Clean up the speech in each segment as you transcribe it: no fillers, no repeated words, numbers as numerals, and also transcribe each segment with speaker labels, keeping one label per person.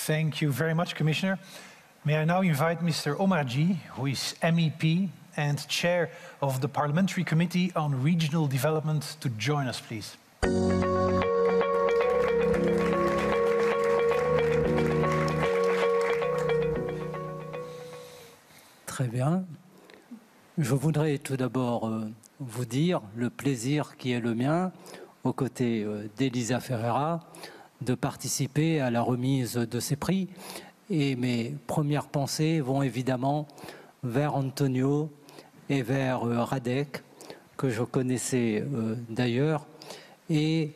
Speaker 1: Thank you very much, Commissioner. May I now invite Mr. Omarjee, who is MEP and Chair of the Parliamentary Committee on Regional Development, to join us, please.
Speaker 2: Très bien. Je voudrais tout d'abord vous dire le plaisir qui est le mien, aux côtés d'Elisa Ferreira, de participer à la remise de ces prix. Et mes premières pensées vont évidemment vers Antonio et vers Radek, que je connaissais d'ailleurs, et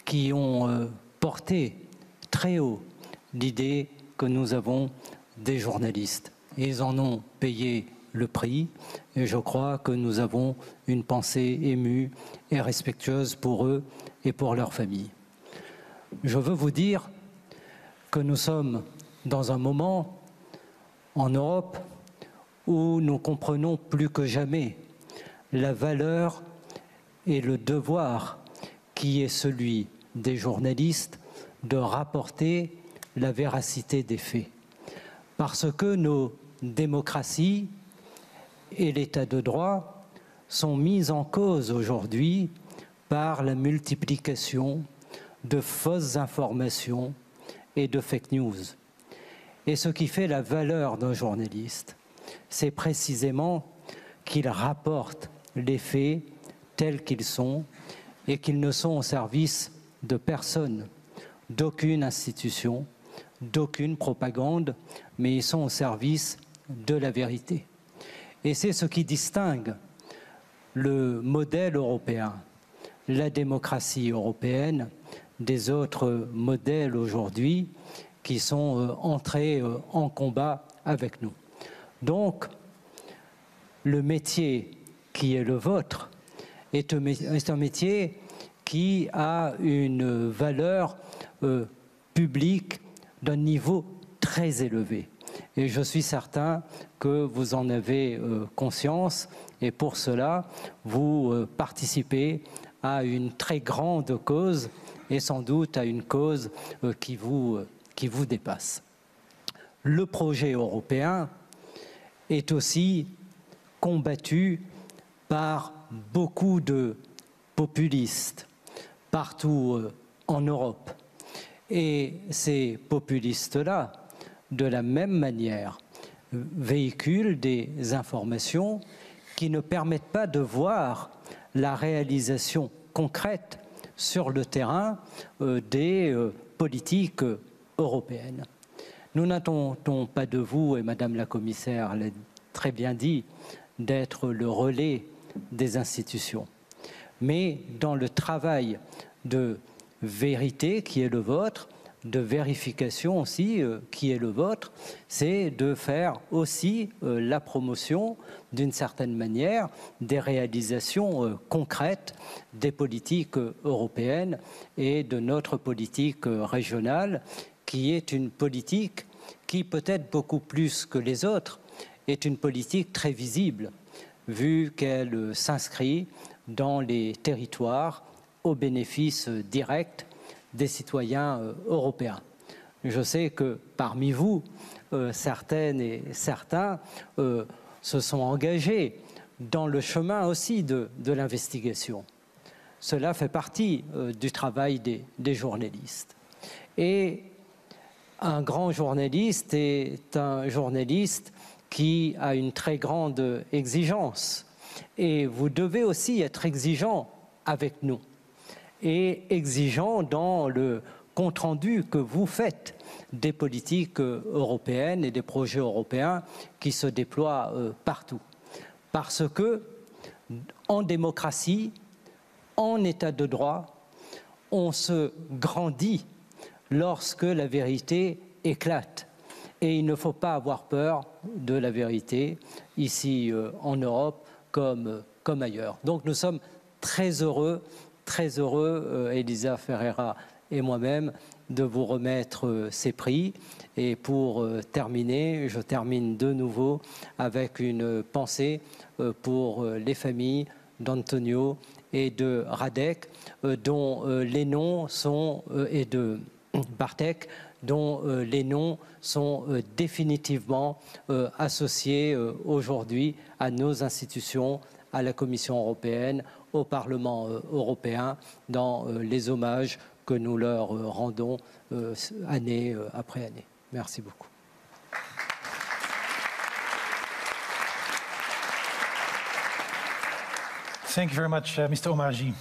Speaker 2: qui ont porté très haut l'idée que nous avons des journalistes. Et ils en ont payé le prix, et je crois que nous avons une pensée émue et respectueuse pour eux et pour leur famille. Je veux vous dire que nous sommes dans un moment en Europe où nous comprenons plus que jamais la valeur et le devoir qui est celui des journalistes de rapporter la véracité des faits. Parce que nos démocraties et l'état de droit sont mis en cause aujourd'hui par la multiplication de fausses informations et de fake news. Et ce qui fait la valeur d'un journaliste, c'est précisément qu'il rapporte les faits tels qu'ils sont et qu'ils ne sont au service de personne, d'aucune institution, d'aucune propagande, mais ils sont au service de la vérité. Et c'est ce qui distingue le modèle européen, la démocratie européenne, des autres modèles aujourd'hui qui sont entrés en combat avec nous. Donc, le métier qui est le vôtre est un métier qui a une valeur publique d'un niveau très élevé. Et je suis certain que vous en avez conscience, et pour cela, vous participez à une très grande cause, et sans doute à une cause qui vous dépasse. Le projet européen est aussi combattu par beaucoup de populistes partout en Europe. Et ces populistes-là, de la même manière, véhiculent des informations qui ne permettent pas de voir la réalisation concrète sur le terrain des politiques européennes. Nous n'attendons pas de vous, et Madame la Commissaire l'a très bien dit, d'être le relais des institutions. Mais dans le travail de vérité qui est le vôtre, de vérification aussi qui est le vôtre, c'est de faire aussi la promotion d'une certaine manière des réalisations concrètes des politiques européennes et de notre politique régionale, qui est une politique qui, peut-être beaucoup plus que les autres, est une politique très visible, vu qu'elle s'inscrit dans les territoires au bénéfice direct des citoyens européens. Je sais que parmi vous, certaines et certains se sont engagés dans le chemin aussi de l'investigation. Cela fait partie du travail des journalistes. Et un grand journaliste est un journaliste qui a une très grande exigence. Et vous devez aussi être exigeant avec nous et exigeant dans le compte-rendu que vous faites des politiques européennes et des projets européens qui se déploient partout. Parce que, en démocratie, en état de droit, on se grandit lorsque la vérité éclate. Et il ne faut pas avoir peur de la vérité, ici en Europe comme ailleurs. Donc nous sommes très heureux, Elisa Ferreira et moi-même, de vous remettre ces prix. Et pour terminer, je termine de nouveau avec une pensée pour les familles d'Antonio et de Radek, dont les noms sont, et de Bartek, dont les noms sont définitivement associés aujourd'hui à nos institutions, à la Commission européenne, au Parlement européen, dans les hommages que nous leur rendons année après année. Merci beaucoup.
Speaker 1: Thank you very much, Mr. Omarjee.